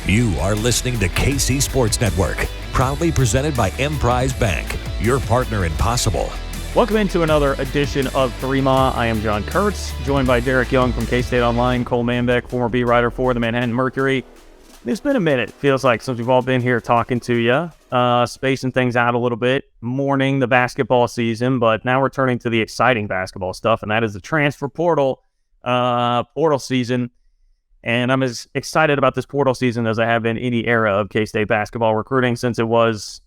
You are listening to KC Sports Network, proudly presented by Emprise Bank, your partner in possible. Welcome into another edition of Three-Ma. I am John Kurtz, joined by Derek Young from K-State Online, Cole Manbeck, former beat writer for the Manhattan Mercury. It's been a minute, feels like, since we've all been here talking to you, spacing things out a little bit, mourning the basketball season, but now we're turning to the exciting basketball stuff, and that is the transfer portal season. And I'm as excited about this portal season as I have been any era of K-State basketball recruiting since it was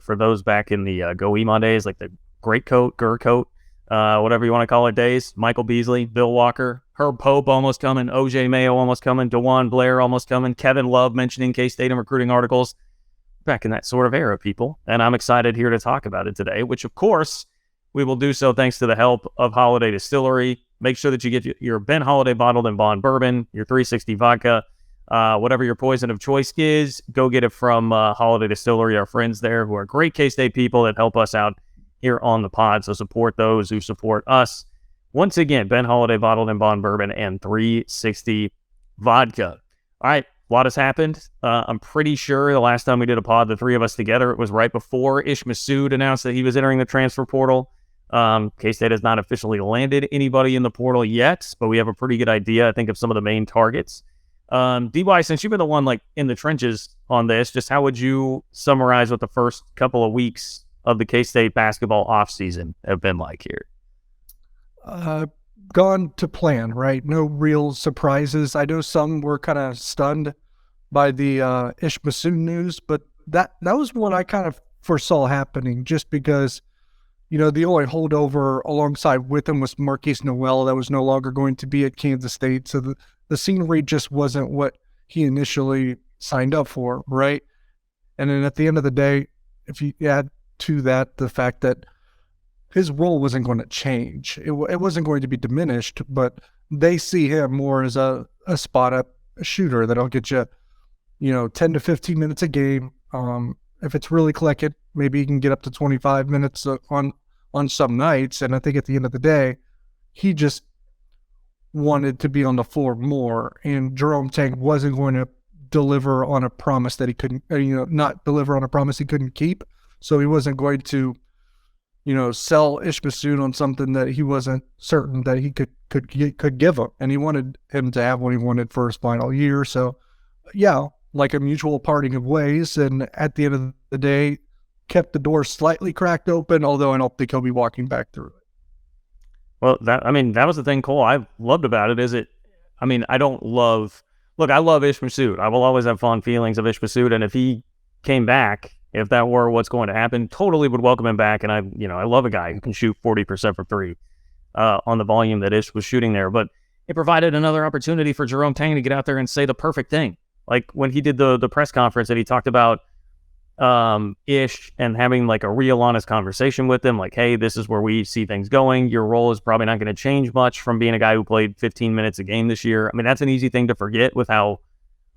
for those back in the Go Ema days, like the Great Coat, Gur Coat, whatever you want to call it days. Michael Beasley, Bill Walker, Herb Pope almost coming, OJ Mayo almost coming, DeJuan Blair almost coming, Kevin Love mentioning K-State in recruiting articles. Back in that sort of era, people. And I'm excited here to talk about it today, which of course we will do so thanks to the help of Holiday Distillery. Make sure that you get your Ben Holiday bottled and bond bourbon, your 360 vodka, whatever your poison of choice is, go get it from Holiday Distillery, our friends there who are great K-State people that help us out here on the pod. So support those who support us. Once again, Ben Holiday bottled and bond bourbon and 360 vodka. All right, a lot has happened. I'm pretty sure the last time we did a pod, the three of us together, it was right before Ish Massoud announced that he was entering the transfer portal. K-State has not officially landed anybody in the portal yet, but we have a pretty good idea, I think, of some of the main targets. DY, since you've been the one like in the trenches on this, just how would you summarize what the first couple of weeks of the K-State basketball offseason have been like here? Gone to plan, right? No real surprises. I know some were kind of stunned by the Ish Massoud news, but that was one I kind of foresaw happening just because, you know, the only holdover alongside with him was Marquise Noel that was no longer going to be at Kansas State. So the scenery just wasn't what he initially signed up for, right? And then at the end of the day, if you add to that the fact that his role wasn't going to change, it wasn't going to be diminished, but they see him more as a spot-up shooter that'll get you, 10 to 15 minutes a game. If it's really clicking, maybe he can get up to 25 minutes on some nights. And I think at the end of the day, he just wanted to be on the floor more. And Jerome Tang wasn't going to deliver on a promise that he couldn't, not deliver on a promise he couldn't keep. So he wasn't going to, sell Ish Massoud on something that he wasn't certain that he could give him. And he wanted him to have what he wanted for his final year. So, yeah, like a mutual parting of ways. And at the end of the day, kept the door slightly cracked open, although I don't think he'll be walking back through it. Well, that was the thing, Cole, I loved about it. I love Ish Massoud. I will always have fond feelings of Ish Massoud. And if he came back, if that were what's going to happen, totally would welcome him back. And I love a guy who can shoot 40% from three on the volume that Ish was shooting there. But it provided another opportunity for Jerome Tang to get out there and say the perfect thing. Like when he did the press conference and he talked about Ish and having like a real honest conversation with him, like, hey, this is where we see things going. Your role is probably not going to change much from being a guy who played 15 minutes a game this year. That's an easy thing to forget with how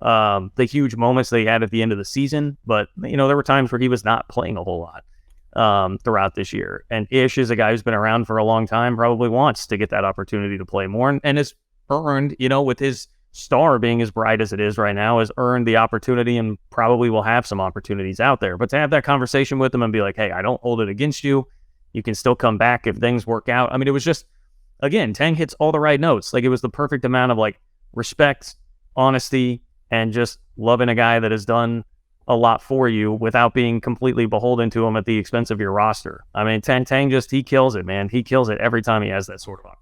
the huge moments they had at the end of the season. But, there were times where he was not playing a whole lot throughout this year. And Ish is a guy who's been around for a long time, probably wants to get that opportunity to play more and has earned, with his star being as bright as it is right now, has earned the opportunity and probably will have some opportunities out there. But to have that conversation with him and be like, hey, I don't hold it against you. You can still come back if things work out. It was just, again, Tang hits all the right notes. Like it was the perfect amount of like respect, honesty, and just loving a guy that has done a lot for you without being completely beholden to him at the expense of your roster. Tang just, he kills it, man. He kills it every time he has that sort of opportunity.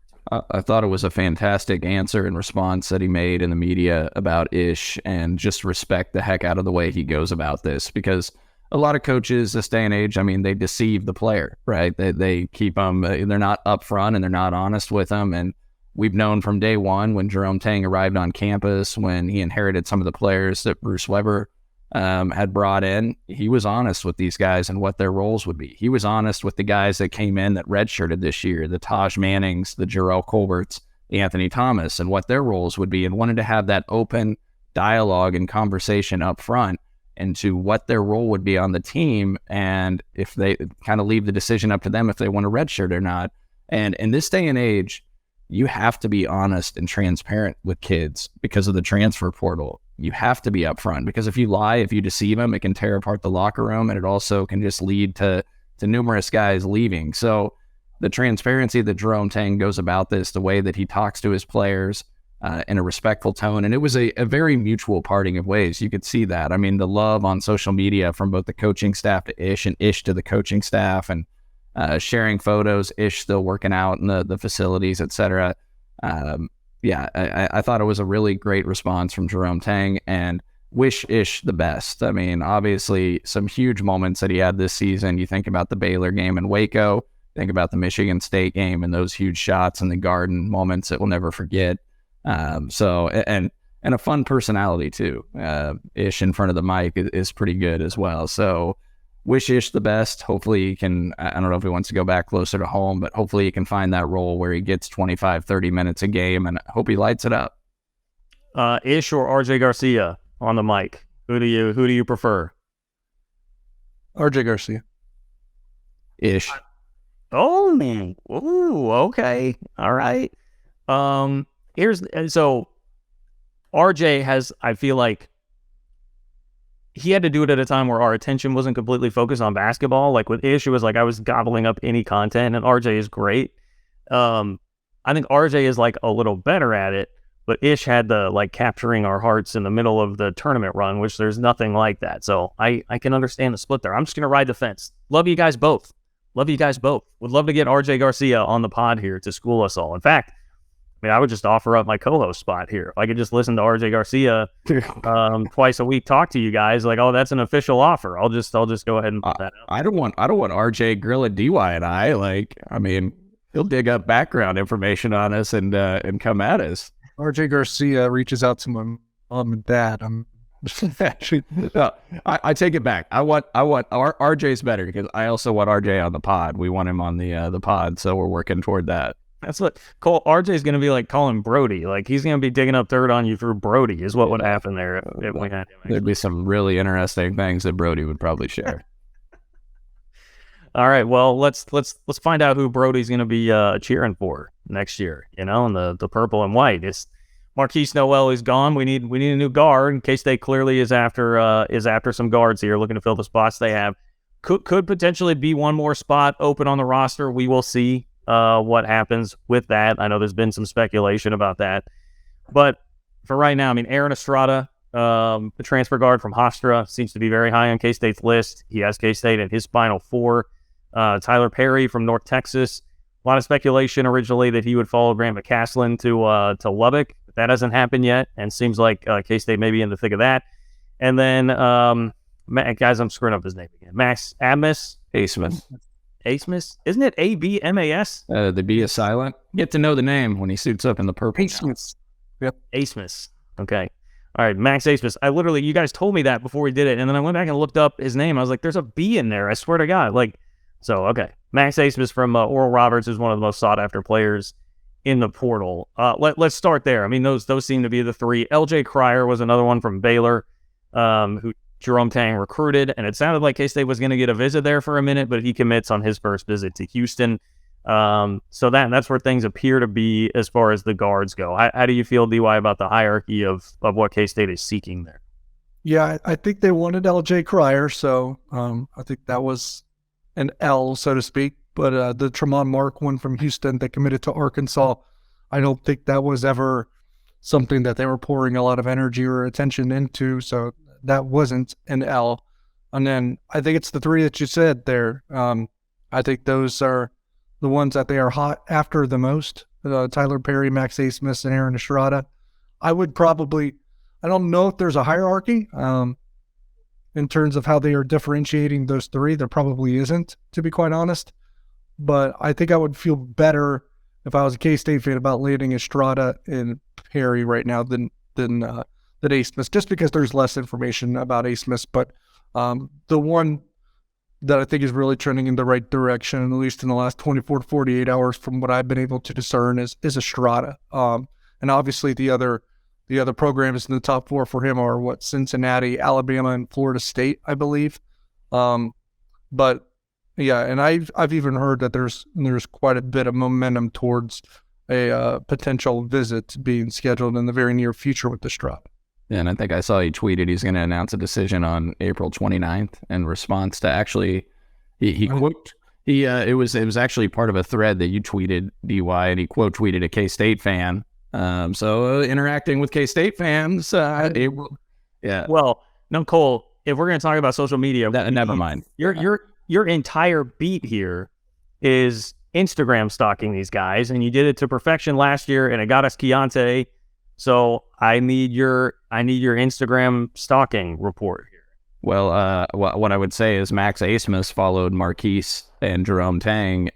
I thought it was a fantastic answer and response that he made in the media about Ish, and just respect the heck out of the way he goes about this, because a lot of coaches this day and age, they deceive the player, right? They keep them, they're not upfront and they're not honest with them. And we've known from day one when Jerome Tang arrived on campus, when he inherited some of the players that Bruce Weber had brought in, he was honest with these guys and what their roles would be. He was honest with the guys that came in that redshirted this year, the Taj Mannings, the Jarrell Colberts, the Anthony Thomas, and what their roles would be, and wanted to have that open dialogue and conversation up front into what their role would be on the team, and if they kind of leave the decision up to them if they want to redshirt or not. And in this day and age, you have to be honest and transparent with kids because of the transfer portal. you have to be upfront, because if you lie, if you deceive them, it can tear apart the locker room, and it also can just lead to numerous guys leaving. So the transparency that Jerome Tang goes about this, the way that he talks to his players in a respectful tone, and it was a very mutual parting of ways. You could see that. I mean, the love on social media from both the coaching staff to Ish and Ish to the coaching staff, and sharing photos, Ish still working out in the facilities, etc. I thought it was a really great response from Jerome Tang, and wish Ish the best. I mean, obviously, some huge moments that he had this season. You think about the Baylor game in Waco, think about the Michigan State game and those huge shots in the Garden, moments that we'll never forget. And a fun personality too. Ish in front of the mic is pretty good as well. So wish Ish the best. Hopefully he can, I don't know if he wants to go back closer to home, but hopefully he can find that role where he gets 25, 30 minutes a game, and I hope he lights it up. Ish or RJ Garcia on the mic? Who do you prefer? RJ Garcia. Ish. Oh, man. Ooh, okay. All right. So RJ has, I feel like he had to do it at a time where our attention wasn't completely focused on basketball. Like with Ish, it was like I was gobbling up any content, and RJ is great. I think RJ is like a little better at it, but Ish had the like capturing our hearts in the middle of the tournament run, which there's nothing like that. So I can understand the split there. I'm just going to ride the fence. Love you guys both. Would love to get RJ Garcia on the pod here to school us all. In fact, I mean, I would just offer up my co-host spot here. If I could just listen to RJ Garcia twice a week, talk to you guys, like, oh, that's an official offer. I'll just go ahead and put that out. I don't want RJ grilling DY and I. Like, I mean, he'll dig up background information on us and come at us. RJ Garcia reaches out to my mom and dad. Actually, no, I take it back. I want RJ's better, because I also want RJ on the pod. We want him on the pod, so we're working toward that. That's what RJ's going to be like calling Brody. Like, he's going to be digging up dirt on you through Brody is what would happen there if we had him. There'd be some really interesting things that Brody would probably share. All right, well, let's find out who Brody's going to be cheering for next year. You know, in the purple and white. It's Marquise Noel is gone. We need a new guard. In case they clearly is after some guards here, looking to fill the spots they have. Could potentially be one more spot open on the roster. We will see what happens with that. I know there's been some speculation about that, but for right now, I mean, Aaron Estrada, the transfer guard from Hofstra, seems to be very high on K-State's list. He has K-State in his Final Four. Tyler Perry from North Texas. A lot of speculation originally that he would follow Grant McCaslin to Lubbock. That hasn't happened yet, and seems like K-State may be in the thick of that. And then, guys, I'm screwing up his name again. Max Abmas? Asmus? Isn't it A-B-M-A-S? The B is silent. Get to know the name when he suits up in the purple. Asmus. Yep. Asmus. Okay. All right, Max Asmus. You guys told me that before we did it, and then I went back and looked up his name. I was like, there's a B in there. I swear to God. Okay. Max Asmus from Oral Roberts is one of the most sought-after players in the portal. Let's start there. I mean, those seem to be the three. LJ Cryer was another one from Baylor, who Jerome Tang recruited, and it sounded like K-State was going to get a visit there for a minute, but he commits on his first visit to Houston. So that's where things appear to be as far as the guards go. How do you feel, DY, about the hierarchy of what K-State is seeking there? Yeah, I think they wanted LJ Cryer, so I think that was an L, so to speak. But the Tremont Mark one from Houston that committed to Arkansas, I don't think that was ever something that they were pouring a lot of energy or attention into, so that wasn't an L. And then I think it's the three that you said there. I think those are the ones that they are hot after the most. Tyler Perry, Max Asmus, and Aaron Estrada. I don't know if there's a hierarchy in terms of how they are differentiating those three. There probably isn't, to be quite honest. But I think I would feel better if I was a K-State fan about landing Estrada and Perry right now than Asmus, just because there's less information about Asmus. But the one that I think is really trending in the right direction, at least in the last 24 to 48 hours from what I've been able to discern, is Estrada. And obviously the other programs in the top four for him are Cincinnati, Alabama, and Florida State, I believe. But yeah, and I've even heard that there's quite a bit of momentum towards a potential visit being scheduled in the very near future with Estrada. And I think I saw he tweeted he's going to announce a decision on April 29th in response to actually, it was actually part of a thread that you tweeted, DY, and he quote tweeted a K-State fan. So interacting with K-State fans, April, yeah. Well, no, Cole, if we're going to talk about social media, never mind. Your entire beat here is Instagram stalking these guys, and you did it to perfection last year, and it got us Keontae. So I need your Instagram stalking report here. Well, what I would say is Max Asmus followed Marquise and Jerome Tang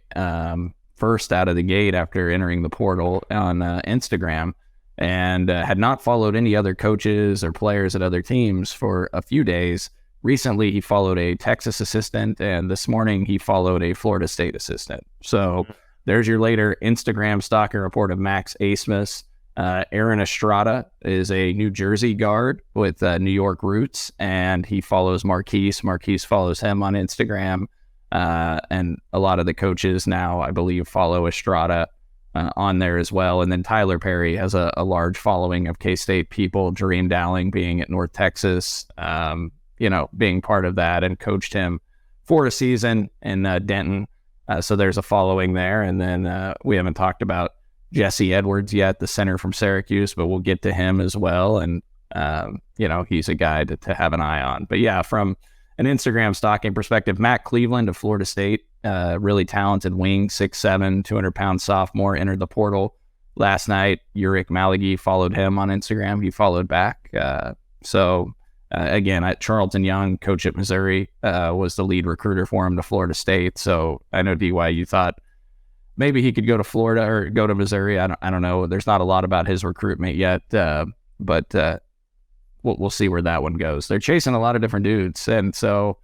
first out of the gate after entering the portal on Instagram, and had not followed any other coaches or players at other teams for a few days. Recently, he followed a Texas assistant, and this morning he followed a Florida State assistant. So there's your later Instagram stalking report of Max Asmus. Aaron Estrada is a New Jersey guard with New York roots, and he follows Marquise. Marquise follows him on Instagram, and a lot of the coaches now, I believe, follow Estrada on there as well. And then Tyler Perry has a large following of K-State people, Jareem Dowling being at North Texas, being part of that, and coached him for a season in Denton. So there's a following there. And then we haven't talked about Jesse Edwards yet, the center from Syracuse, but we'll get to him as well. And, he's a guy to have an eye on. But yeah, from an Instagram stalking perspective, Matt Cleveland of Florida State, really talented wing, 6'7", 200-pound sophomore, entered the portal last night. Uric Malagi followed him on Instagram. He followed back. Again, Charlton Young, coach at Missouri, was the lead recruiter for him to Florida State. So I know, DY, you thought maybe he could go to Florida or go to Missouri. I don't know. There's not a lot about his recruitment yet, but we'll see where that one goes. They're chasing a lot of different dudes. And so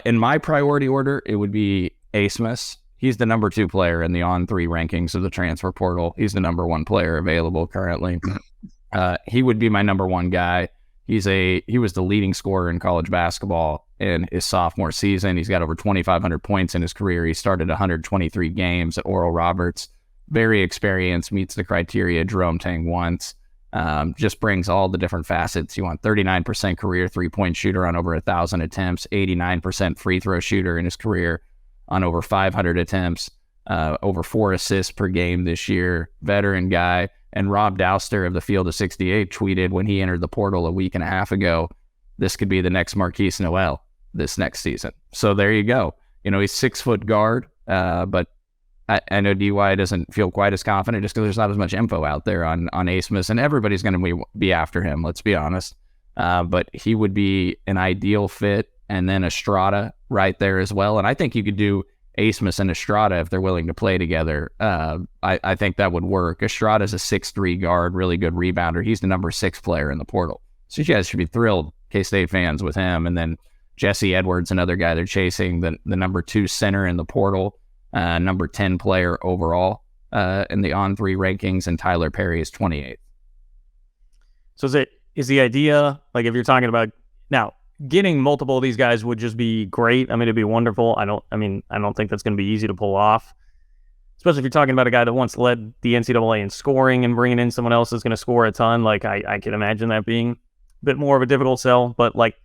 in my priority order, it would be Asmus. He's the number 2 player in the on-3 rankings of the transfer portal. He's the number 1 player available currently. He would be my number 1 guy. He was the leading scorer in college basketball in his sophomore season. He's got over 2,500 points in his career. He started 123 games at Oral Roberts. Very experienced, meets the criteria Jerome Tang wants. Just brings all the different facets. You want 39% career three-point shooter on over 1,000 attempts, 89% free throw shooter in his career on over 500 attempts, over 4 assists per game this year. Veteran guy. And Rob Douster of the Field of 68 tweeted when he entered the portal a week and a half ago, this could be the next Marquise Noel this next season. So there you go. He's 6-foot guard, but I know DY doesn't feel quite as confident just because there's not as much info out there on Asmus, and everybody's going to be after him, let's be honest. But he would be an ideal fit, and then Estrada right there as well. And I think you could do Asmus and Estrada if they're willing to play together. I think that would work. Estrada's a 6'3" guard, really good rebounder. He's the number 6 player in the portal. So you guys should be thrilled, K-State fans, with him. And then Jesse Edwards, another guy they're chasing, the number 2 center in the portal, number 10 player overall in the on-3 rankings, and Tyler Perry is 28th. So is the idea, like if you're talking about now, getting multiple of these guys would just be great. I mean, it'd be wonderful. I don't think that's going to be easy to pull off, especially if you're talking about a guy that once led the NCAA in scoring, and bringing in someone else that's going to score a ton. Like I can imagine that being a bit more of a difficult sell. But like,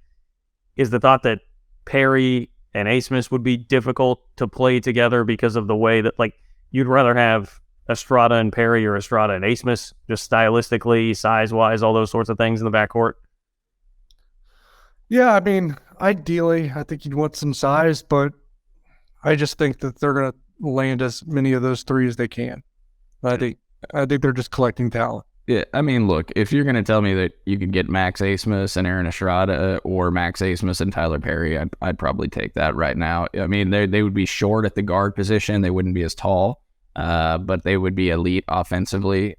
is the thought that Perry and Asmus would be difficult to play together because of the way that, like, you'd rather have Estrada and Perry or Estrada and Asmus, just stylistically, size-wise, all those sorts of things in the backcourt? Yeah, I mean, ideally, I think you'd want some size, but I just think that they're going to land as many of those 3 as they can. I think they're just collecting talent. Yeah, I mean, look, if you're going to tell me that you could get Max Asmus and Aaron Estrada, or Max Asmus and Tyler Perry, I'd probably take that right now. I mean, they would be short at the guard position. They wouldn't be as tall, but they would be elite offensively.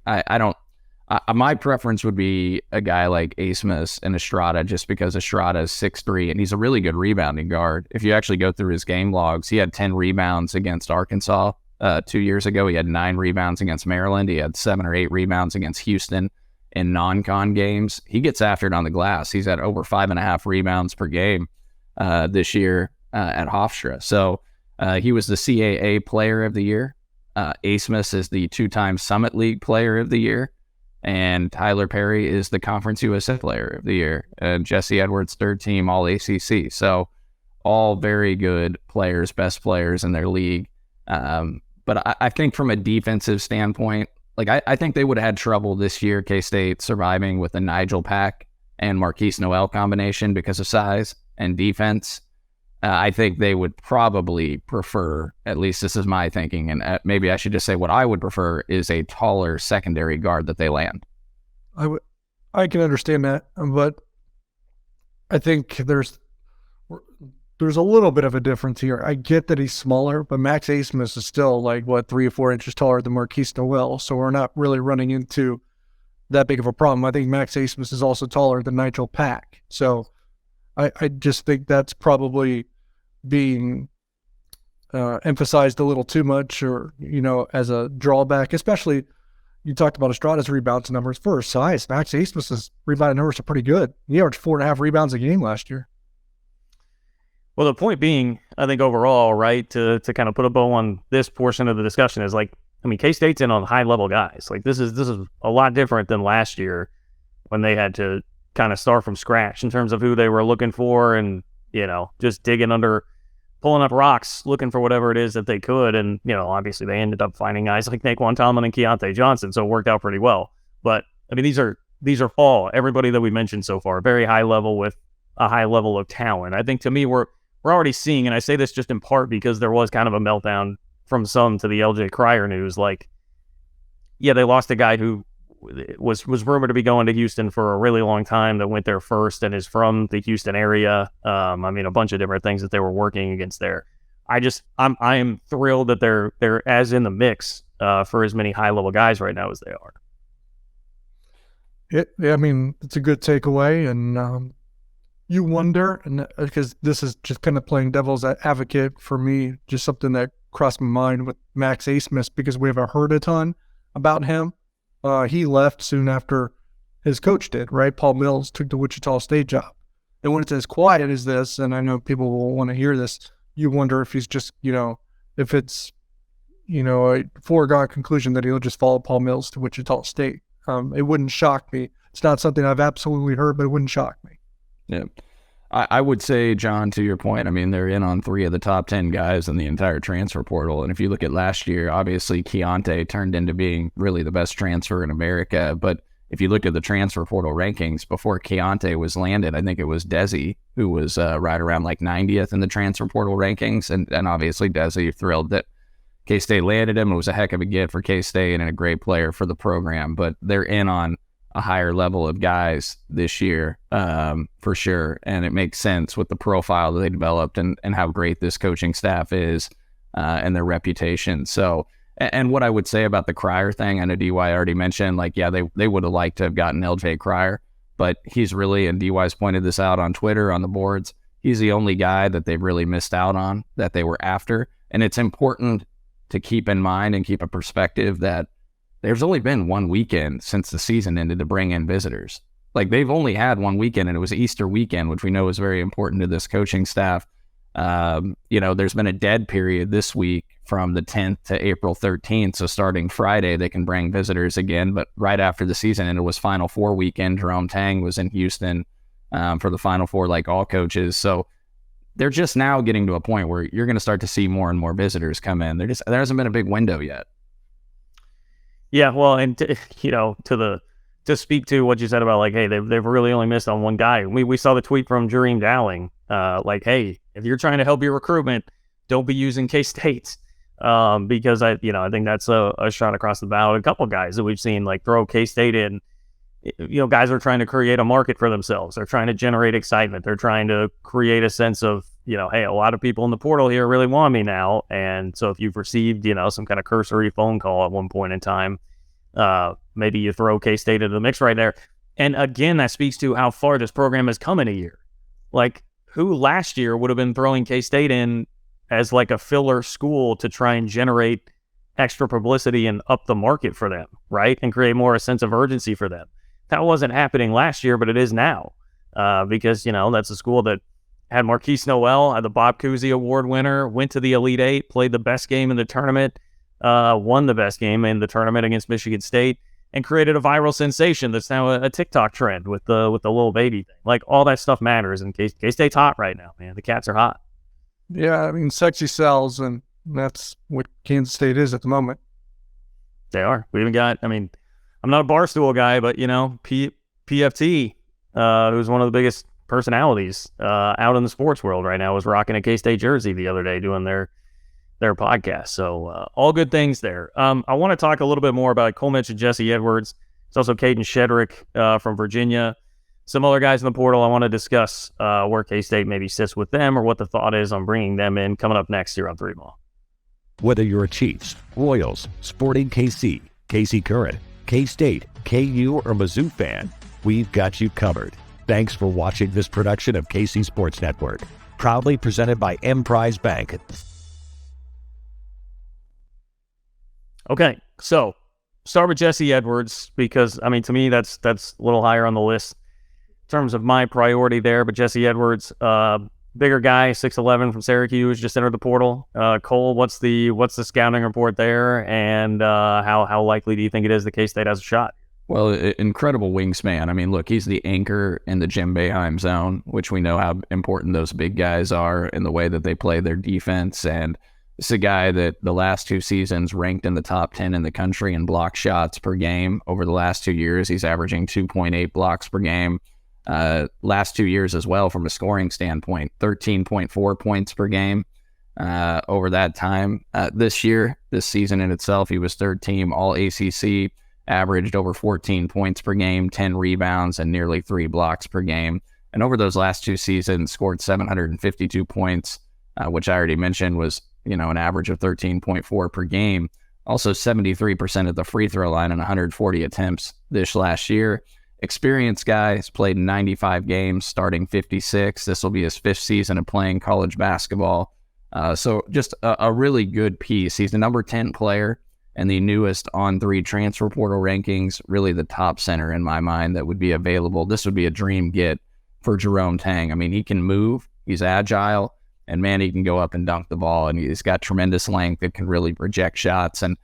My preference would be a guy like Asmus and Estrada, just because Estrada is 6'3", and he's a really good rebounding guard. If you actually go through his game logs, he had 10 rebounds against Arkansas 2 years ago. He had 9 rebounds against Maryland. He had 7 or 8 rebounds against Houston in non-con games. He gets after it on the glass. He's had over 5.5 rebounds per game this year at Hofstra. So he was the CAA Player of the Year. Asmus is the 2-time Summit League Player of the Year. And Tyler Perry is the Conference USA Player of the Year. And Jesse Edwards, third team All ACC. So all very good players, best players in their league. But I think from a defensive standpoint, like I think they would have had trouble this year, K-State, surviving with the Nigel Pack and Marquise Noel combination because of size and defense. I think they would probably prefer, at least this is my thinking, and maybe I should just say what I would prefer is a taller secondary guard that they land. I can understand that, but I think there's a little bit of a difference here. I get that he's smaller, but Max Asmus is still 3 or 4 inches taller than Marquise Noel, so we're not really running into that big of a problem. I think Max Asmus is also taller than Nigel Pack, so I just think that's probably being emphasized a little too much, or as a drawback. Especially, you talked about Estrada's rebounds numbers. For size, Max Asmus's rebounding numbers are pretty good. He averaged 4.5 rebounds a game last year. Well, the point being, I think overall, right, to kind of put a bow on this portion of the discussion is K-State's in on high-level guys. This is a lot different than last year when they had to kind of start from scratch in terms of who they were looking for and, just digging under, pulling up rocks, looking for whatever it is that they could. And, obviously they ended up finding guys like Naquan Tomlin and Keontae Johnson, so it worked out pretty well. But, these are all, everybody that we mentioned so far, very high level with a high level of talent. I think to me, we're already seeing, and I say this just in part because there was kind of a meltdown from some to the LJ Cryer news. They lost a guy who was rumored to be going to Houston for a really long time, that went there first and is from the Houston area. A bunch of different things that they were working against there. I am thrilled that they're as in the mix for as many high level guys right now as they are. It's a good takeaway, and you wonder, and because this is just kind of playing devil's advocate for me, just something that crossed my mind with Max Asmus, because we haven't heard a ton about him. He left soon after his coach did, right? Paul Mills took the Wichita State job. And when it's as quiet as this, and I know people will want to hear this, you wonder if he's just, if it's, a foregone conclusion that he'll just follow Paul Mills to Wichita State. It wouldn't shock me. It's not something I've absolutely heard, but it wouldn't shock me. Yeah. I would say, John, to your point, they're in on 3 of the top 10 guys in the entire transfer portal. And if you look at last year, obviously Keontae turned into being really the best transfer in America. But if you look at the transfer portal rankings, before Keontae was landed, I think it was Desi who was right around 90th in the transfer portal rankings. And obviously Desi, thrilled that K-State landed him. It was a heck of a get for K-State and a great player for the program. But they're in on a higher level of guys this year, for sure. And it makes sense with the profile that they developed and how great this coaching staff is and their reputation. So, and what I would say about the Cryer thing, I know DY already mentioned, they would have liked to have gotten LJ Cryer, but he's really, and DY's pointed this out on Twitter, on the boards, he's the only guy that they've really missed out on that they were after. And it's important to keep in mind and keep a perspective that there's only been one weekend since the season ended to bring in visitors. They've only had one weekend, and it was Easter weekend, which we know is very important to this coaching staff. There's been a dead period this week from the 10th to April 13th. So starting Friday, they can bring visitors again. But right after the season ended, it was Final Four weekend. Jerome Tang was in Houston for the Final Four, like all coaches. So they're just now getting to a point where you're going to start to see more and more visitors come in. There hasn't been a big window yet. Yeah, well, and to speak to what you said about hey, they've really only missed on one guy. We saw the tweet from Jareem Dowling, hey, if you're trying to help your recruitment, don't be using K-State, because I think that's a shot across the bow. A couple guys that we've seen throw K-State in. Guys are trying to create a market for themselves. They're trying to generate excitement. They're trying to create a sense of, hey, a lot of people in the portal here really want me now. And so if you've received, some kind of cursory phone call at one point in time, maybe you throw K-State into the mix right there. And again, that speaks to how far this program has come in a year. Who last year would have been throwing K-State in as a filler school to try and generate extra publicity and up the market for them, right? And create more a sense of urgency for them. That wasn't happening last year, but it is now, because, that's a school that had Marquise Noel, had the Bob Cousy Award winner, went to the Elite Eight, played the best game in the tournament, won the best game in the tournament against Michigan State. and created a viral sensation that's now a TikTok trend with the little baby thing. Like, all that stuff matters, and K-State's hot right now, man. The Cats are hot. Yeah, I mean, sexy sells, and that's what Kansas State is at the moment. They are. We even got, I mean, I'm not a Barstool guy, but, PFT, who's one of the biggest personalities out in the sports world right now, was rocking a K-State jersey the other day doing their podcast. So all good things there. I want to talk a little bit more about, Cole mentioned Jesse Edwards. It's also Caden Shedrick from Virginia. Some other guys in the portal. I want to discuss where K-State maybe sits with them, or what the thought is on bringing them in, coming up next here on 3 Ball. Whether you're a Chiefs, Royals, Sporting KC, KC Current, K-State, KU, or Mizzou fan, we've got you covered. Thanks for watching this production of KC Sports Network, proudly presented by Emprise Bank. Okay, so start with Jesse Edwards, because, I mean, to me, that's a little higher on the list in terms of my priority there. But Jesse Edwards, bigger guy, 6'11", from Syracuse, just entered the portal. Cole, what's the scouting report there, and how likely do you think it is that K-State has a shot? Well, incredible wingspan. I mean, look, he's the anchor in the Jim Boeheim zone, which we know how important those big guys are in the way that they play their defense. And this is a guy that the last 2 seasons ranked in the top 10 in the country in block shots per game. Over the last 2 years, he's averaging 2.8 blocks per game. Last 2 years as well, from a scoring standpoint, 13.4 points per game over that time. This season in itself, he was third team All ACC, averaged over 14 points per game, 10 rebounds, and nearly 3 blocks per game. And over those last 2 seasons, scored 752 points, which I already mentioned was, an average of 13.4 per game. Also 73% at the free throw line and 140 attempts this last year. Experienced guy, has played 95 games, starting 56. This will be his 5th season of playing college basketball. So just a really good piece. He's the number 10 player and the newest On3 transfer portal rankings, really the top center in my mind that would be available. This would be a dream get for Jerome Tang. I mean, he can move, he's agile, and man, he can go up and dunk the ball, and he's got tremendous length that can really reject shots. And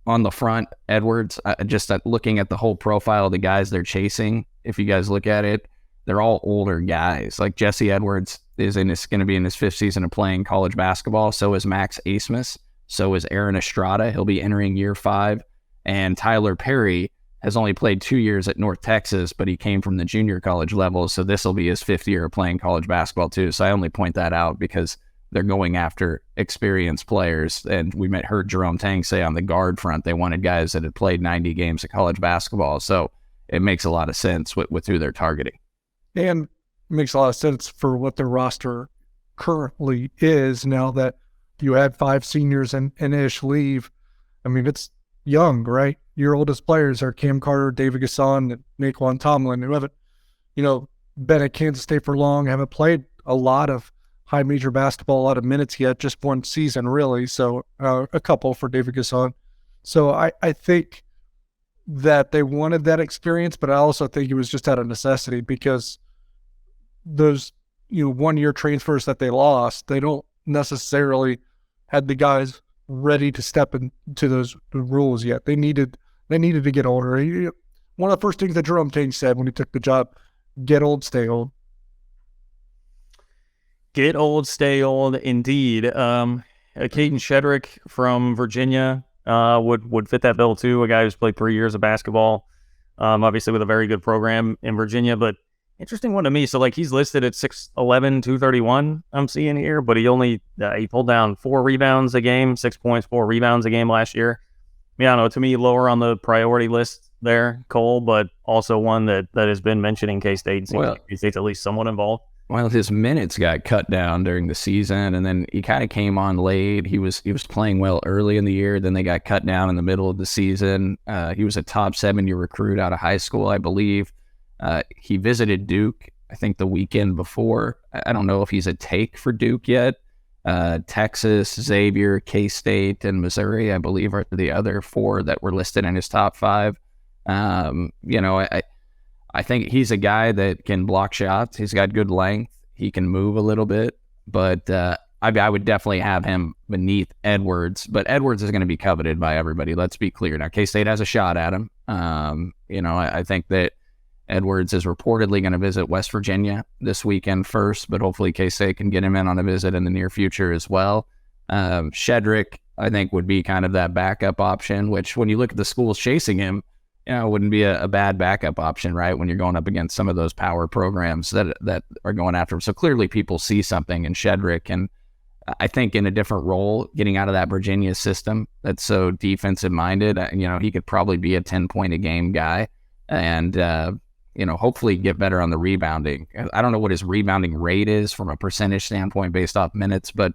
on the front, Edwards, just looking at the whole profile of the guys they're chasing, if you guys look at it, they're all older guys. Like Jesse Edwards is going to be in his 5th season of playing college basketball. So is Max Asmus. So is Aaron Estrada. He'll be entering year 5. And Tyler Perry has only played 2 years at North Texas, but he came from the junior college level. So this will be his 5th year of playing college basketball too. So I only point that out because they're going after experienced players. And we heard Jerome Tang say on the guard front, they wanted guys that had played 90 games of college basketball. So it makes a lot of sense with who they're targeting. And it makes a lot of sense for what their roster currently is now that you had 5 seniors and Ish leave. I mean, it's young, right? Your oldest players are Cam Carter, David Gasson, and Naquan Tomlin, who haven't, been at Kansas State for long, haven't played a lot of high major basketball, a lot of minutes yet, just 1 season really. So a couple for David Gasson. So I think that they wanted that experience, but I also think it was just out of necessity because those, 1-year transfers that they lost, they don't necessarily had the guys ready to step into those rules yet. They needed to get older. One of the first things that Jerome Tang said when he took the job, get old, stay old. Get old, stay old, indeed. Caden Shedrick from Virginia would fit that bill too. A guy who's played 3 years of basketball, obviously with a very good program in Virginia. But interesting one to me. So he's listed at 6'11", 231. I'm seeing here, but he pulled down 4 rebounds a game, 6 points, 4 rebounds a game last year. I don't know. To me, lower on the priority list there, Cole, but also one that has been mentioning K-State. Seems like K-State's at least somewhat involved. Well, his minutes got cut down during the season, and then he kind of came on late. He was playing well early in the year, then they got cut down in the middle of the season. He was a top 7-year recruit out of high school, I believe. He visited Duke, I think, the weekend before. I don't know if he's a take for Duke yet. Texas, Xavier, K-State, and Missouri, I believe, are the other 4 that were listed in his top 5. I think he's a guy that can block shots. He's got good length. He can move a little bit, but I would definitely have him beneath Edwards, but Edwards is going to be coveted by everybody. Let's be clear. Now, K-State has a shot at him. I think that Edwards is reportedly going to visit West Virginia this weekend first, but hopefully K-State can get him in on a visit in the near future as well. Shedrick, I think, would be kind of that backup option, which when you look at the schools chasing him, wouldn't be a bad backup option, right? When you're going up against some of those power programs that are going after him. So clearly people see something in Shedrick, and I think in a different role, getting out of that Virginia system that's so defensive minded, he could probably be a 10-point a game guy and, hopefully get better on the rebounding. I don't know what his rebounding rate is from a percentage standpoint based off minutes, but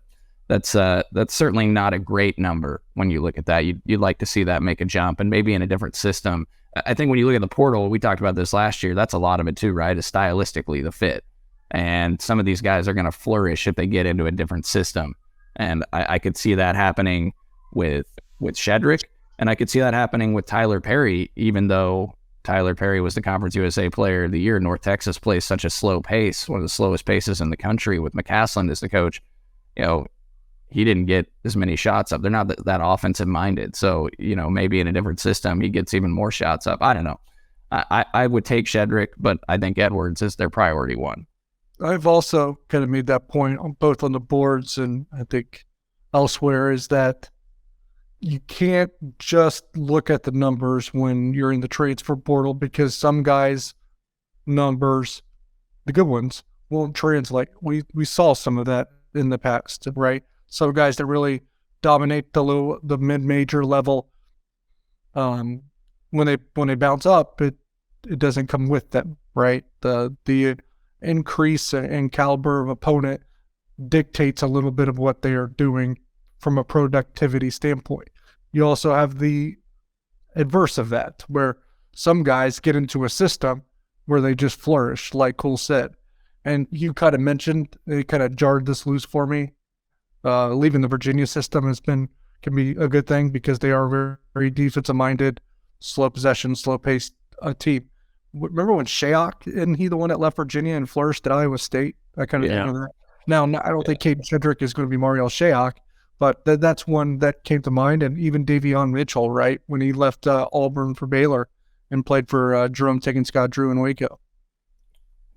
that's certainly not a great number when you look at that. You'd like to see that make a jump, and maybe in a different system. I think when you look at the portal, we talked about this last year, that's a lot of it too, right? Is stylistically the fit. And some of these guys are going to flourish if they get into a different system. And I could see that happening with Shedrick, and I could see that happening with Tyler Perry, even though Tyler Perry was the Conference USA Player of the Year. North Texas plays such a slow pace, one of the slowest paces in the country with McCaslin as the coach. He didn't get as many shots up. They're not that offensive minded. So, maybe in a different system, he gets even more shots up. I don't know. I would take Shedrick, but I think Edwards is their priority one. I've also kind of made that point both on the boards and I think elsewhere, is that you can't just look at the numbers when you're in the transfer portal, because some guys' numbers, the good ones, won't translate. We saw some of that in the past, right? Some guys that really dominate the mid-major level, when they bounce up, it doesn't come with them, right? The increase in caliber of opponent dictates a little bit of what they are doing from a productivity standpoint. You also have the adverse of that, where some guys get into a system where they just flourish, like Cole said. And you kind of mentioned, it kind of jarred this loose for me. Leaving the Virginia system can be a good thing, because they are very, very defensive-minded, slow possession, slow-paced team. Remember when Shayok, isn't he the one that left Virginia and flourished at Iowa State? I kind of think of that. Now, I don't think Caden Shedrick is going to be Mariel Shayok, but that's one that came to mind. And even Davion Mitchell, right, when he left Auburn for Baylor and played for Jerome Scott Drew in Waco.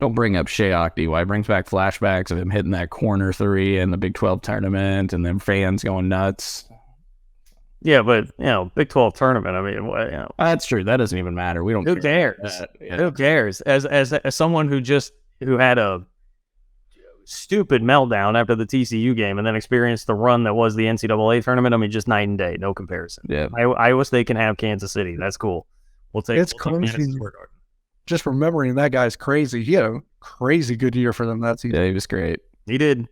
Don't bring up Shayok, DY. Brings back flashbacks of him hitting that corner three in the Big 12 tournament and then fans going nuts. Yeah, but, Big 12 tournament, I mean, That's true. That doesn't even matter. We don't Who cares? Who cares? As someone who had a stupid meltdown after the TCU game and then experienced the run that was the NCAA tournament, I mean, just night and day, no comparison. Yeah. Iowa State can have Kansas City. That's cool. It's crazy. Just remembering that guy's crazy. He had a crazy good year for them that season. Yeah, he was great. He did.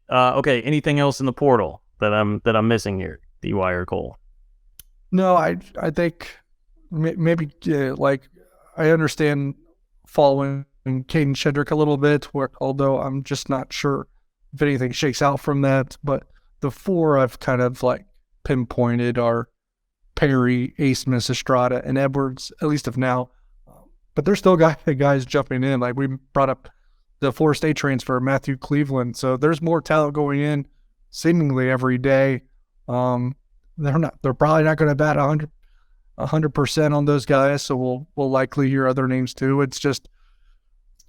Okay. Anything else in the portal that I'm missing here, DY or Cole? No, I think maybe I understand following Caden Shedrick a little bit, although I'm just not sure if anything shakes out from that. But the four I've kind of pinpointed are Perry, Asmus, Estrada, and Edwards, at least of now. But there's still guys jumping in. Like we brought up the Florida State transfer, Matthew Cleveland. So there's more talent going in seemingly every day. They're probably not going to bat 100% on those guys. So we'll likely hear other names too. It's just,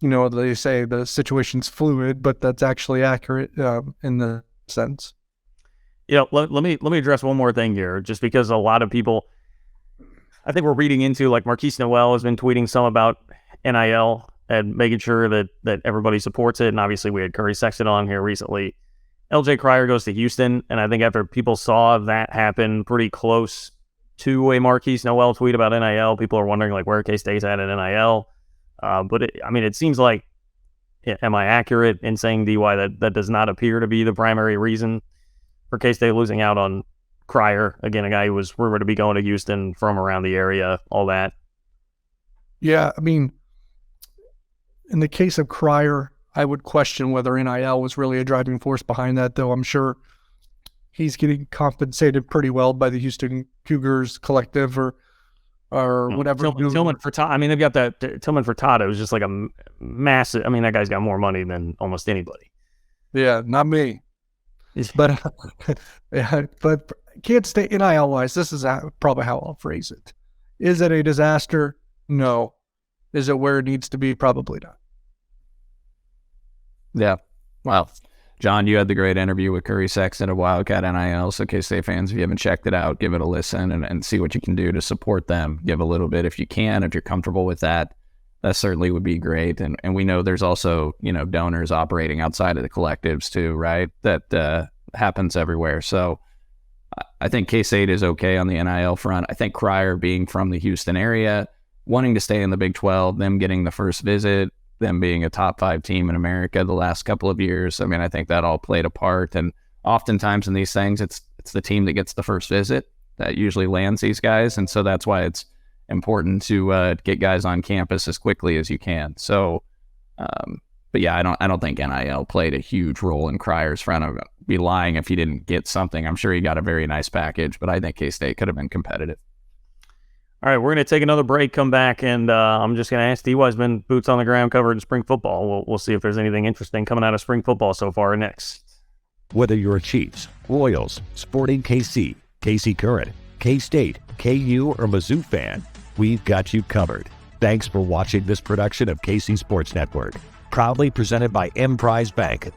they say the situation's fluid, but that's actually accurate in the sense. Yeah. Let me address one more thing here, just because a lot of people, I think we're reading into, Marquise Noel has been tweeting some about NIL and making sure that everybody supports it. And obviously we had Curry Sexton on here recently. LJ Cryer goes to Houston. And I think after people saw that happen pretty close to a Marquise Noel tweet about NIL, people are wondering where K-State's at in NIL. But it seems like, am I accurate in saying, DY, that does not appear to be the primary reason for K-State losing out on Cryer, again, a guy who was rumored to be going to Houston from around the area, all that. Yeah, in the case of Cryer, I would question whether NIL was really a driving force behind that, though I'm sure he's getting compensated pretty well by the Houston Cougars collective or whatever. Tillman Furtado, they've got that Tillman Furtado is just a massive, that guy's got more money than almost anybody. Yeah, not me. But yeah, but Kansas State NIL wise, this is probably how I'll phrase it. Is it a disaster? No. Is it where it needs to be? Probably not. Yeah. Well, John, you had the great interview with Curry Sexton of Wildcat NIL. So K-State fans, if you haven't checked it out, give it a listen and see what you can do to support them. Give a little bit if you can, if you're comfortable with that. That certainly would be great. And we know there's also, donors operating outside of the collectives too, right? That happens everywhere. So I think K-State is okay on the NIL front. I think Cryer being from the Houston area, wanting to stay in the Big 12, them getting the first visit, them being a top 5 team in America the last couple of years. I mean, I think that all played a part. And oftentimes in these things, it's the team that gets the first visit that usually lands these guys. And so that's why it's important to get guys on campus as quickly as you can. So, but yeah, I don't think NIL played a huge role in Cryer's front. I'd be lying if he didn't get something. I'm sure he got a very nice package, but I think K-State could have been competitive. All right, we're going to take another break, come back, and I'm just going to ask D-Y's been boots on the ground covered in spring football. We'll see if there's anything interesting coming out of spring football so far next. Whether you're a Chiefs, Royals, Sporting KC, KC Current, K-State, KU, or Mizzou fan, we've got you covered. Thanks for watching this production of KC Sports Network, proudly presented by Emprise Bank.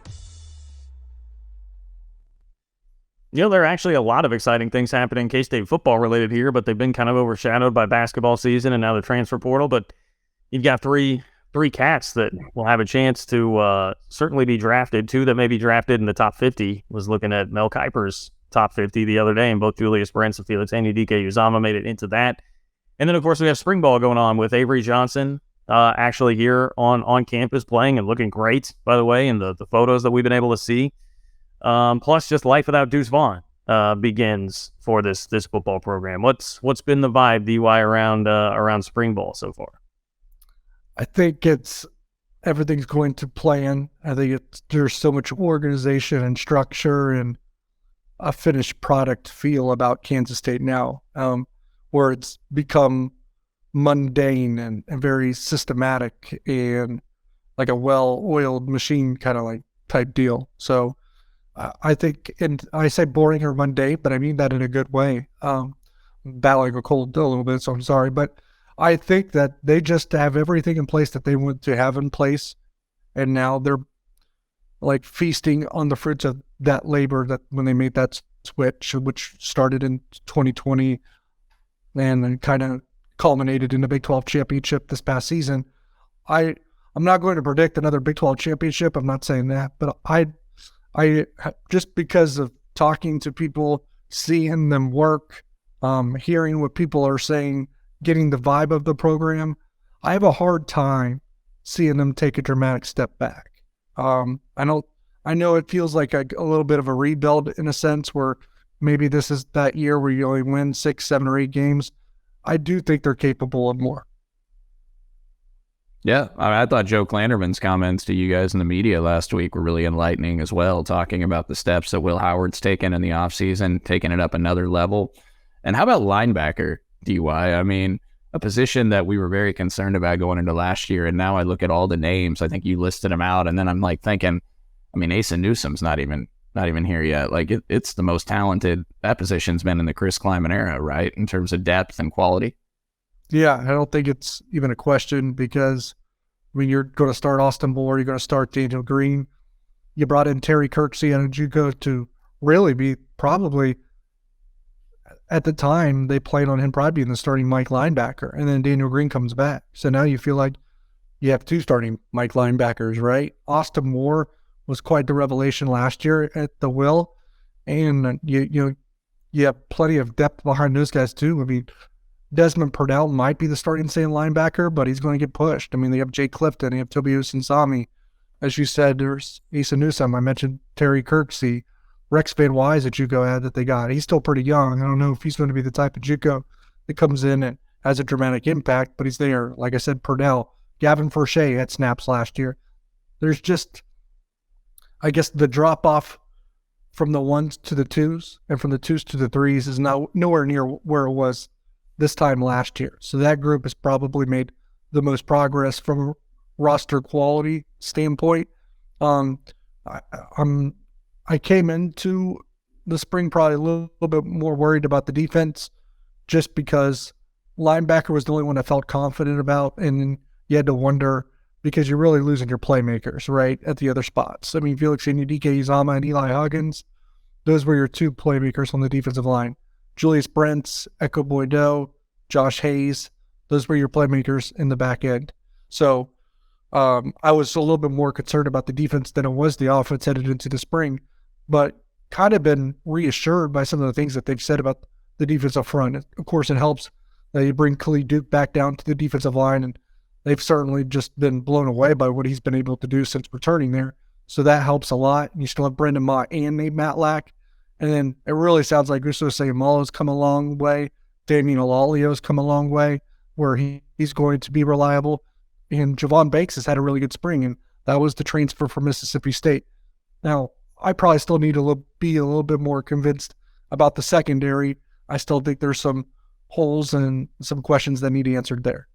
There are actually a lot of exciting things happening K-State football related here, but they've been kind of overshadowed by basketball season and now the transfer portal. But you've got three cats that will have a chance to certainly be drafted. 2 that may be drafted in the top 50. Was looking at Mel Kiper's top 50 the other day, and both Julius Brents and Felix Dike Uzama made it into that. And then, of course, we have spring ball going on with Avery Johnson actually here on campus playing and looking great, by the way, in the photos that we've been able to see. Plus, just life without Deuce Vaughn begins for this football program. What's been the vibe, DY, around spring ball so far? I think everything's going to plan. I think there's so much organization and structure and a finished product feel about Kansas State now, where it's become mundane and very systematic and like a well-oiled machine kind of like type deal. So I think, and I say boring or mundane, but I mean that in a good way. Battling a cold a little bit, so I'm sorry. But I think that they just have everything in place that they want to have in place. And now they're like feasting on the fruits of that labor that when they made that switch, which started in 2020 and then kind of culminated in the Big 12 championship this past season. I'm not going to predict another Big 12 championship. I'm not saying that, but I just because of talking to people, seeing them work, hearing what people are saying, getting the vibe of the program, I have a hard time seeing them take a dramatic step back. I know it feels like a little bit of a rebuild in a sense where maybe this is that year where you only win 6, 7, or 8 games. I do think they're capable of more. Yeah, I thought Joe Klanderman's comments to you guys in the media last week were really enlightening as well, talking about the steps that Will Howard's taken in the offseason, taking it up another level. And how about linebacker, DY? I mean, a position that we were very concerned about going into last year, and now I look at all the names. I think you listed them out, and then I'm like thinking, I mean, Asa Newsom's not even here yet. Like it's the most talented that position's been in the Chris Kleiman era, right? In terms of depth and quality. Yeah, I don't think it's even a question because when you're going to start Austin Moore, you're going to start Daniel Green. You brought in Terry Kirksey and you go to really be probably at the time they played on him probably being the starting Mike linebacker, and then Daniel Green comes back. So now you feel like you have 2 starting Mike linebackers, right? Austin Moore was quite the revelation last year at the Will, and you have plenty of depth behind those guys too. I mean, Desmond Purnell might be the starting insane linebacker, but he's going to get pushed. I mean, they have Jay Clifton, they have Toby Usinsami. As you said, there's Asa Newsome. I mentioned Terry Kirksey, Rex Van Wise at JUCO had that they got. He's still pretty young. I don't know if he's going to be the type of JUCO that comes in and has a dramatic impact, but he's there. Like I said, Purnell, Gavin Forshea had snaps last year. There's just, I guess, the drop-off from the 1s to the 2s and from the 2s to the 3s is nowhere near where it was this time last year. So that group has probably made the most progress from a roster quality standpoint. I I came into the spring probably a little bit more worried about the defense just because linebacker was the only one I felt confident about, and you had to wonder because you're really losing your playmakers, right, at the other spots. I mean, Felix Anudike-Uzomah and Eli Huggins, those were your two playmakers on the defensive line. Julius Brents, Echo Boydo, Josh Hayes, those were your playmakers in the back end. So I was a little bit more concerned about the defense than it was the offense headed into the spring, but kind of been reassured by some of the things that they've said about the defensive front. Of course, it helps that you bring Khalid Duke back down to the defensive line, and they've certainly just been blown away by what he's been able to do since returning there. So that helps a lot. You still have Brendan Mott and Nate Matlack. And then it really sounds like Gusto Sayamalo's come a long way. Damian Alalio's come a long way where he's going to be reliable. And Javon Banks has had a really good spring, and that was the transfer from Mississippi State. Now, I probably still need to be a little bit more convinced about the secondary. I still think there's some holes and some questions that need answered there.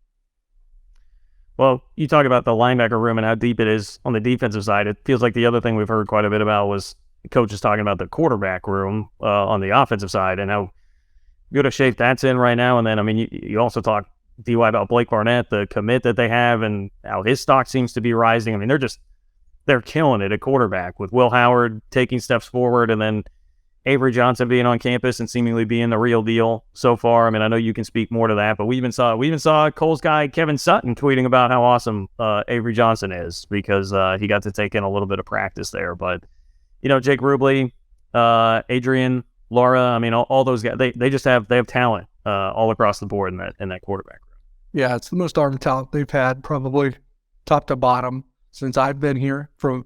Well, you talk about the linebacker room and how deep it is on the defensive side. It feels like the other thing we've heard quite a bit about was coaches talking about the quarterback room on the offensive side and how good a shape that's in right now. And then, I mean, you also talk, DY, about Blake Barnett, the commit that they have and how his stock seems to be rising. I mean, they're killing it at quarterback with Will Howard taking steps forward and then Avery Johnson being on campus and seemingly being the real deal so far. I mean, I know you can speak more to that, but we even saw Cole's guy Kevin Sutton tweeting about how awesome Avery Johnson is because he got to take in a little bit of practice there. But Jake Rubley, Adrian, Laura, I mean, all those guys, they have talent all across the board in that quarterback room. Yeah, it's the most arm talent they've had probably top to bottom since I've been here from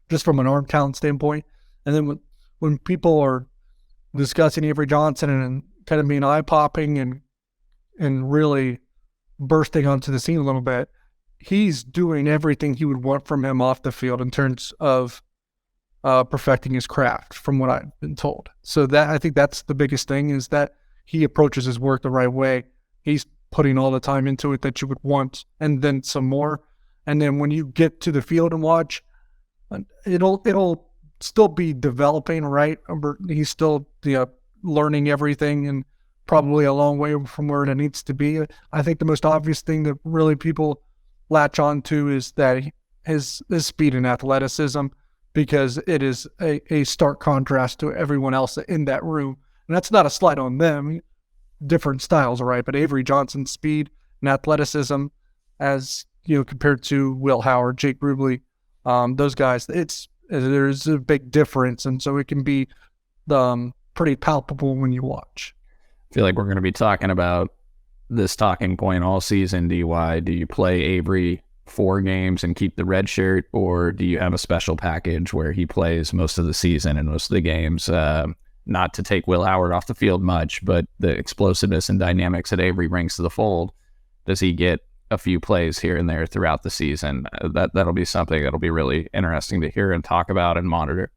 an arm talent standpoint. And then when people are discussing Avery Johnson and kind of being eye-popping and really bursting onto the scene a little bit, he's doing everything you would want from him off the field in terms of perfecting his craft, from what I've been told. So I think that's the biggest thing, is that he approaches his work the right way. He's putting all the time into it that you would want, and then some more. And then when you get to the field and watch, it'll still be developing, right? He's still learning everything and probably a long way from where it needs to be. I think the most obvious thing that really people latch on to is that his speed and athleticism, because it is a stark contrast to everyone else in that room. And that's not a slight on them, different styles, right? But Avery Johnson's speed and athleticism, as compared to Will Howard, Jake Rubley, those guys, there's a big difference, and so it can be pretty palpable when you watch. I feel like we're going to be talking about this talking point all season, DY. Do you play Avery 4 games and keep the red shirt, or do you have a special package where he plays most of the season and most of the games? Not to take Will Howard off the field much, but the explosiveness and dynamics that Avery brings to the fold, does he get a few plays here and there throughout the season? That'll be something that'll be really interesting to hear and talk about and monitor.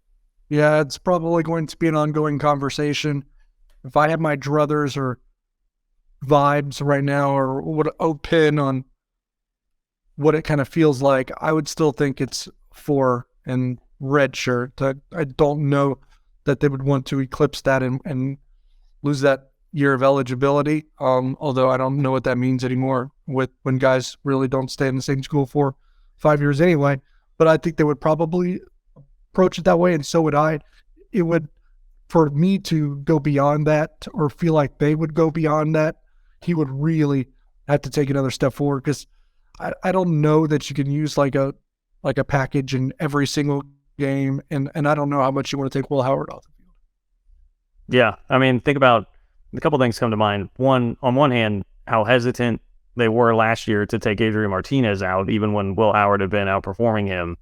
Yeah, it's probably going to be an ongoing conversation. If I had my druthers or vibes right now, or would opine on what it kind of feels like, I would still think it's 4 and red shirt. I don't know that they would want to eclipse that and lose that year of eligibility, although I don't know what that means anymore when guys really don't stay in the same school for 5 years anyway. But I think they would probably approach it that way, and so would I. It would, for me to go beyond that or feel like they would go beyond that, he would really have to take another step forward, because I don't know that you can use like a package in every single game, and I don't know how much you want to take Will Howard off the field. Yeah, I mean, think about a couple things come to mind. On one hand, how hesitant they were last year to take Adrian Martinez out, even when Will Howard had been outperforming him.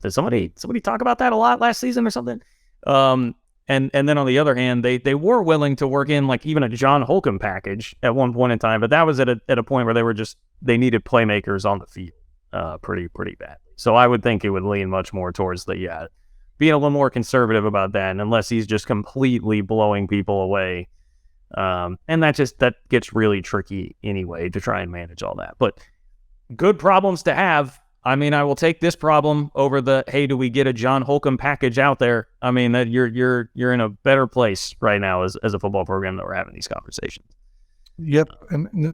Did somebody talk about that a lot last season or something? And then on the other hand, they were willing to work in like even a John Holcomb package at one point in time, but that was at a point where they needed playmakers on the field pretty badly. So I would think it would lean much more towards being a little more conservative about that, unless he's just completely blowing people away. And that gets really tricky anyway to try and manage all that. But good problems to have. I mean, I will take this problem over the, hey, do we get a John Holcomb package out there? I mean, that you're in a better place right now as a football program that we're having these conversations. Yep. And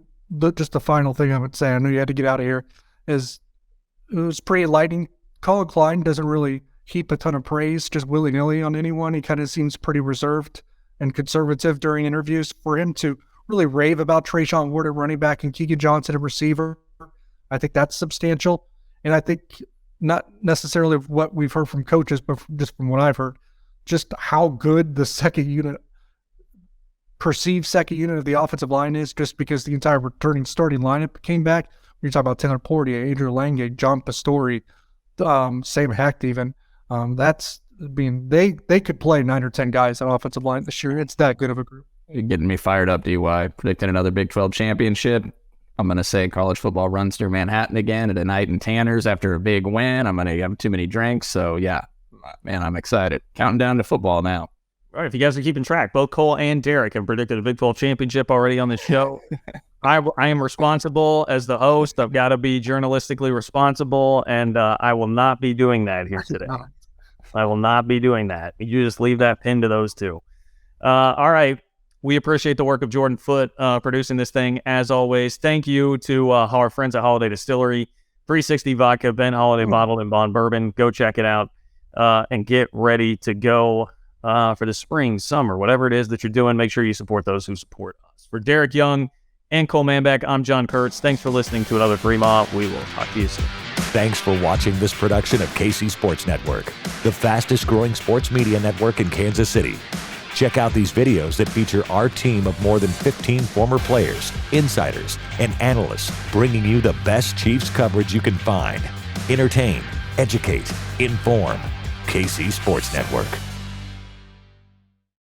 just the final thing I would say, I know you had to get out of here, is it was pretty enlightening. Colin Klein doesn't really heap a ton of praise just willy-nilly on anyone. He kind of seems pretty reserved and conservative during interviews. For him to really rave about Trayshawn Ward at running back and Keegan Johnson at receiver, I think that's substantial. And I think not necessarily what we've heard from coaches, but just from what I've heard, just how good the perceived second unit of the offensive line is, just because the entire returning starting lineup came back. You're talking about Tanner Portier, Adrian Lange, John Pastore, Sam Hecht even. They could play 9 or 10 guys on offensive line this year. It's that good of a group. You're getting me fired up, DY. Predicting another Big 12 championship. I'm going to say college football runs through Manhattan again at a night in Tanner's after a big win. I'm going to have too many drinks. So, yeah, man, I'm excited. Counting down to football now. All right, if you guys are keeping track, both Cole and Derek have predicted a Big 12 championship already on this show. I am responsible as the host. I've got to be journalistically responsible, and I will not be doing that here today. I will not be doing that. You just leave that pin to those two. All right. We appreciate the work of Jordan Foote producing this thing, as always. Thank you to our friends at Holiday Distillery, 360 Vodka, Ben Holiday Bottled in Bond Bourbon. Go check it out and get ready to go for the spring, summer, whatever it is that you're doing. Make sure you support those who support us. For Derek Young and Cole Manbeck, I'm John Kurtz. Thanks for listening to another 3-Mile. We will talk to you soon. Thanks for watching this production of KC Sports Network, the fastest growing sports media network in Kansas City. Check out these videos that feature our team of more than 15 former players, insiders, and analysts bringing you the best Chiefs coverage you can find. Entertain, educate, inform. KC Sports Network.